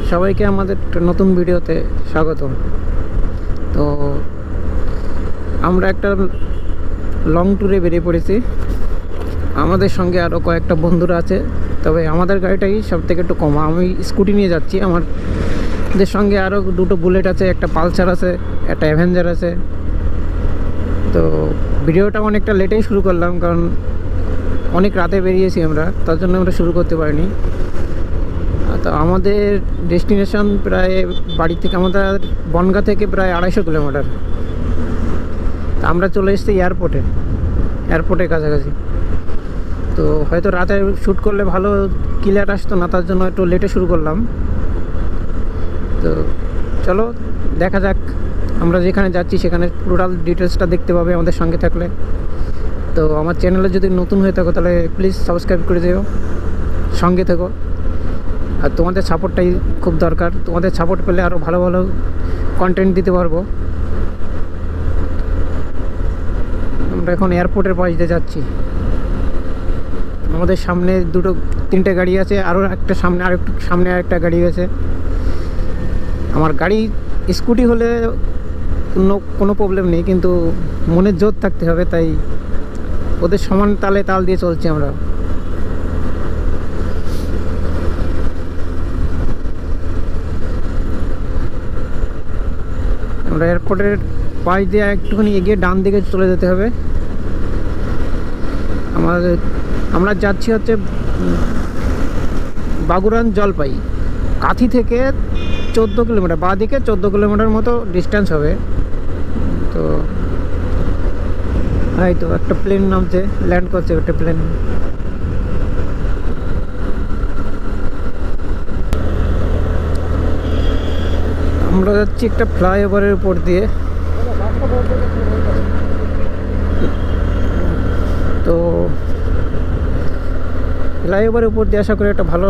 সবাইকে আমাদের একটা নতুন ভিডিওতে স্বাগতম। তো আমরা একটা লং ট্যুরে বেরিয়ে পড়েছি। আমাদের সঙ্গে আরও কয়েকটা বন্ধুরা আছে, তবে আমাদের গাড়িটাই সব থেকে একটু কম। আমি স্কুটি নিয়ে যাচ্ছি, আমাদের সঙ্গে আরও দুটো বুলেট আছে, একটা পালসার আছে, একটা অ্যাভেঞ্জার আছে। তো ভিডিওটা অনেকটা লেটেই শুরু করলাম, কারণ অনেক রাতে বেরিয়েছি আমরা, তার জন্য আমরা শুরু করতে পারিনি। তো আমাদের ডেস্টিনেশন প্রায় বাড়ি থেকে, আমাদের বনগাঁ থেকে প্রায় 250 কিলোমিটার। তা আমরা চলে এসেছি এয়ারপোর্টের কাছাকাছি। তো হয়তো রাতে শ্যুট করলে ভালো ক্লিয়ার আসতো না, তার জন্য একটু লেটে শুরু করলাম। তো চলো দেখা যাক, আমরা যেখানে যাচ্ছি সেখানে টোটাল ডিটেলসটা দেখতে পাবে আমাদের সঙ্গে থাকলে। তো আমার চ্যানেলে যদি নতুন হয়ে থাকো তাহলে প্লিজ সাবস্ক্রাইব করে দিও, সঙ্গে থেকো। আর তোমাদের সাপোর্টটাই খুব দরকার, তোমাদের সাপোর্ট পেলে আরও ভালো ভালো কন্টেন্ট দিতে পারবো। আমরা এখন এয়ারপোর্টের পাশ দিয়ে যাচ্ছি। আমাদের সামনে তিনটে গাড়ি আছে, আরও একটা সামনে, আরেকটু সামনে আরেকটা গাড়ি আছে। আমার গাড়ি স্কুটি হলে কোনো প্রবলেম নেই, কিন্তু মনের জোর থাকতে হবে, তাই ওদের সমান তালে তাল দিয়ে চলছি আমরা। আমরা এয়ারপোর্টের পাশ দিয়ে একটুখানি এগিয়ে ডান দিকে চলে যেতে হবে। আমরা যাচ্ছি হচ্ছে বাগুড়ান জলপাই। কাঁথি থেকে 14 কিলোমিটার, বাঁ দিকে 14 কিলোমিটার মতো ডিস্টেন্স হবে। তো এই তো একটা প্লেন নামছে, ল্যান্ড করছে একটা প্লেন। আমরা যাচ্ছি একটা ফ্লাইওভারের উপর দিয়ে। তো ফ্লাইওভারের উপর দিয়ে আশা করি একটা ভালো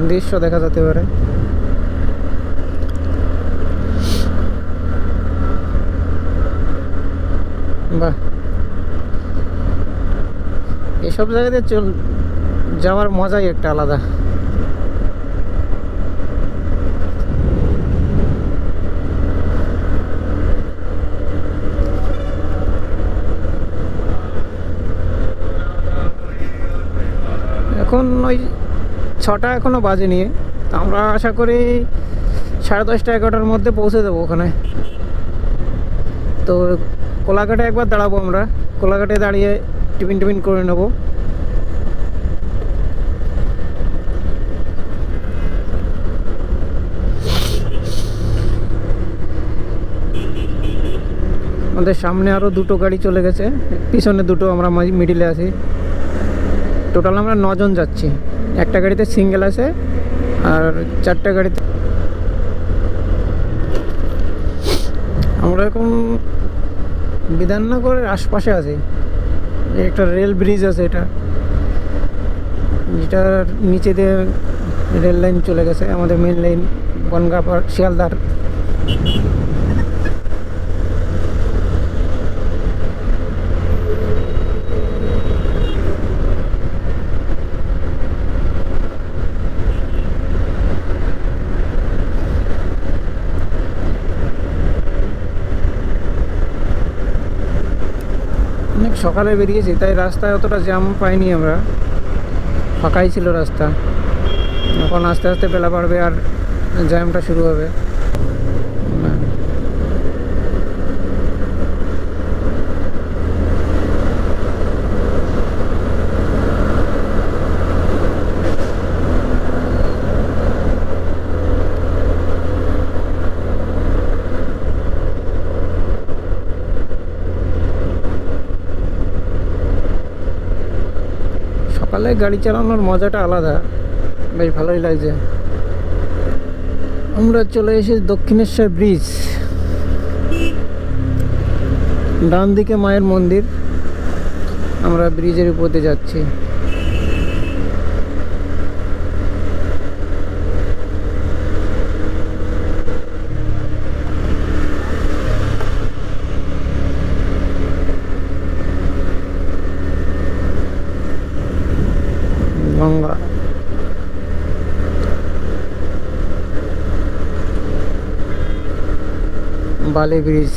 দৃশ্য দেখা যেতে পারে। বাহ, এসব জায়গাতে যাওয়ার মজাই একটা আলাদা। এখন ওই 6টা এখনও বাজেনি। আমরা আশা করি 10:30 11টার মধ্যে পৌঁছে দেবো ওখানে। তো কোলাঘাটে একবার দাঁড়াবো, আমরা কোলাঘাটে দাঁড়িয়ে টিফিন করে নেব। আমাদের সামনে আরও দুটো গাড়ি চলে গেছে, পিছনে দুটো, আমরা মিডিলে আছি। টোটাল আমরা 9 জন যাচ্ছি। একটা গাড়িতে সিঙ্গেল আছে আর 4টা গাড়িতে। আমরা এখন বিধাননগরের আশপাশে আছি। একটা রেল ব্রিজ আছে, যেটার নিচে দিয়ে রেল লাইন চলে গেছে, আমাদের মেন লাইন বনগাঁ শিয়ালদার। অনেক সকালে বেরিয়েছি, তাই রাস্তায় অতটা জ্যাম পাইনি আমরা, ফাঁকাই ছিল রাস্তা। এখন আস্তে আস্তে বেলা বাড়বে আর জ্যামটা শুরু হবে। সকালে গাড়ি চালানোর মজাটা আলাদা, বেশ ভালোই লাগছে। আমরা চলে এসেছি দক্ষিণেশ্বর ব্রিজ। ডান দিকে মায়ের মন্দির, আমরা ব্রিজের উপর দিয়ে যাচ্ছি। গঙ্গা বালি ব্রিজ।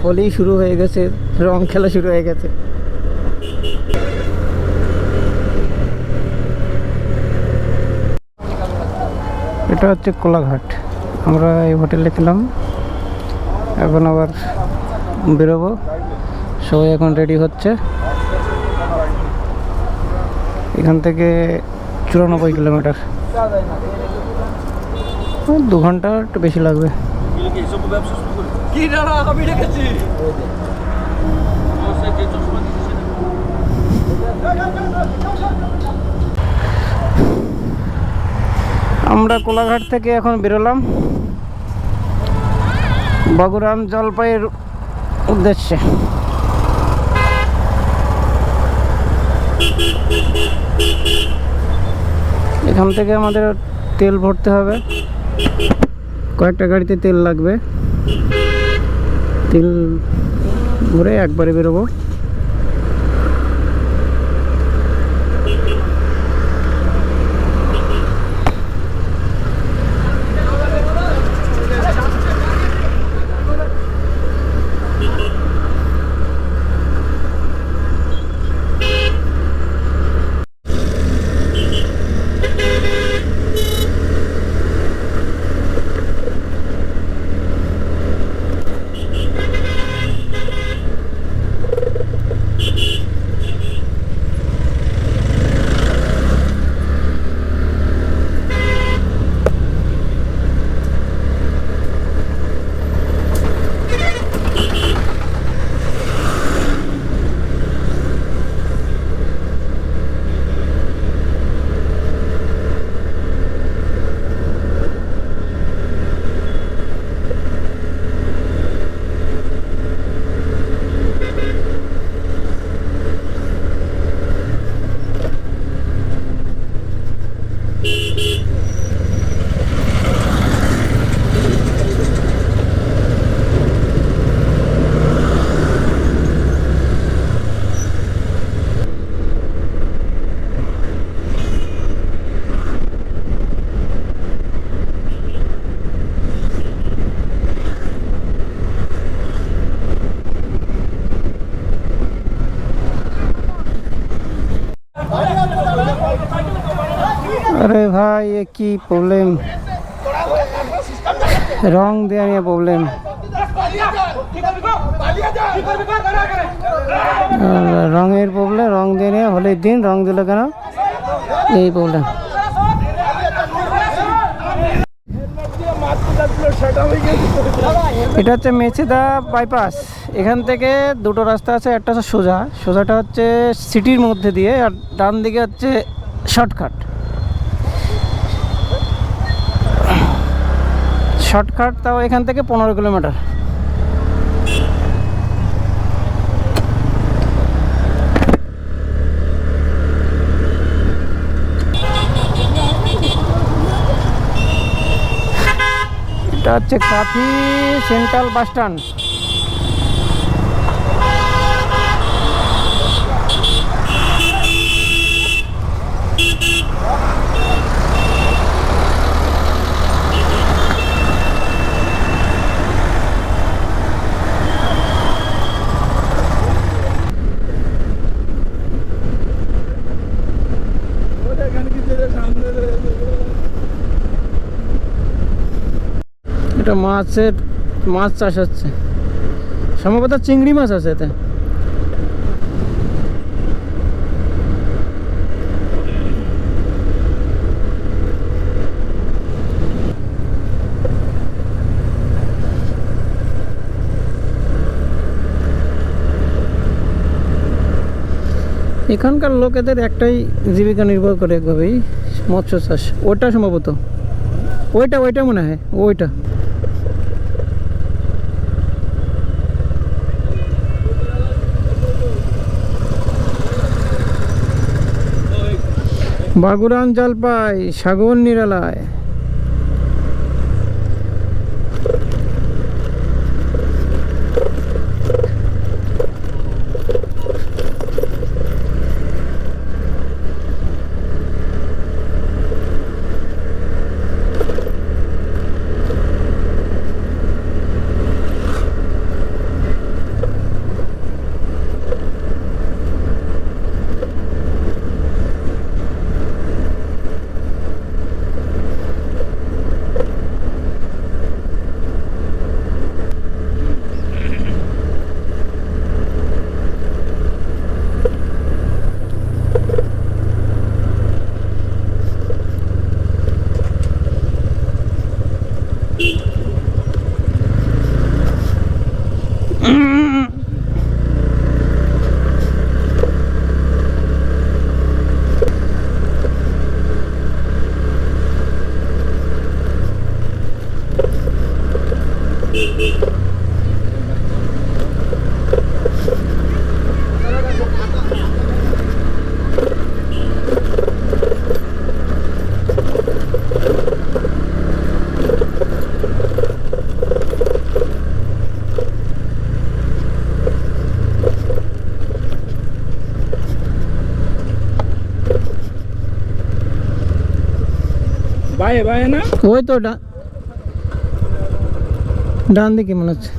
হোলি শুরু হয়ে গেছে, রং খেলা শুরু হয়ে গেছে। এটা হচ্ছে কোলাঘাট। আমরা এই হোটেলে ছিলাম, এখন আবার বেরোবো। সবাই এখন রেডি হচ্ছে। এখান থেকে 94 কিলোমিটার, 2 ঘন্টা একটু বেশি লাগবে। আমরা কোলাঘাট থেকে এখন বেরোলাম বগুড়াম জলপাইয়ের উদ্দেশ্যে। এখান থেকে আমাদের তেল ভরতে হবে, কয়েকটা গাড়িতে তেল লাগবে। তেল ভরে একবারে বেরোবো। अरे भाई ये की प्रॉब्लम, रंग देया निये प्रॉब्लम। रंगेर प्रॉब्लम, रंग দিয়ে নিয়ে হোলির দিন রং দিল কেন, এই প্রবলেম। এটা হচ্ছে মেছেদা বাইপাস। এখান থেকে দুটো রাস্তা আছে, একটা হচ্ছে সোজা, সোজাটা হচ্ছে সিটির মধ্যে দিয়ে, আর ডান দিকে হচ্ছে শর্টকাট। শর্টকাট তাও এখান থেকে 15 কিলোমিটার। এটা হচ্ছে কাঁথি সেন্ট্রাল বাস স্ট্যান্ড। এটা মাছ চাষ হচ্ছে, সম্ভবত চিংড়ি মাছ আছে এতে। এখানকার লোকেদের একটাই জীবিকা নির্ভর করে একভাবেই, মৎস্য চাষ। ওটা সম্ভবত ওইটা মনে হয় ওইটা। বাগুড়ান জলপাই সাগর নিরালায়। বায়ে বায়ে না, ওই তো ডান দিকে মনে হচ্ছে।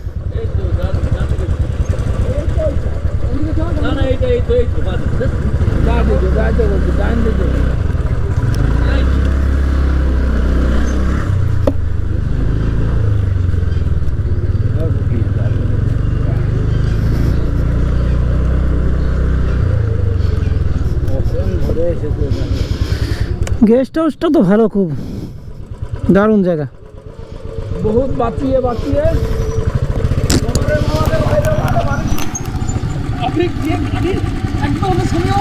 না না এইটা এই তো ডান দিকে বলছি, ডান দিকে। গেস্ট হাউসটা তো ভালো, খুব দারুণ জায়গা। বহুত বাঁচিয়ে আপনি একদম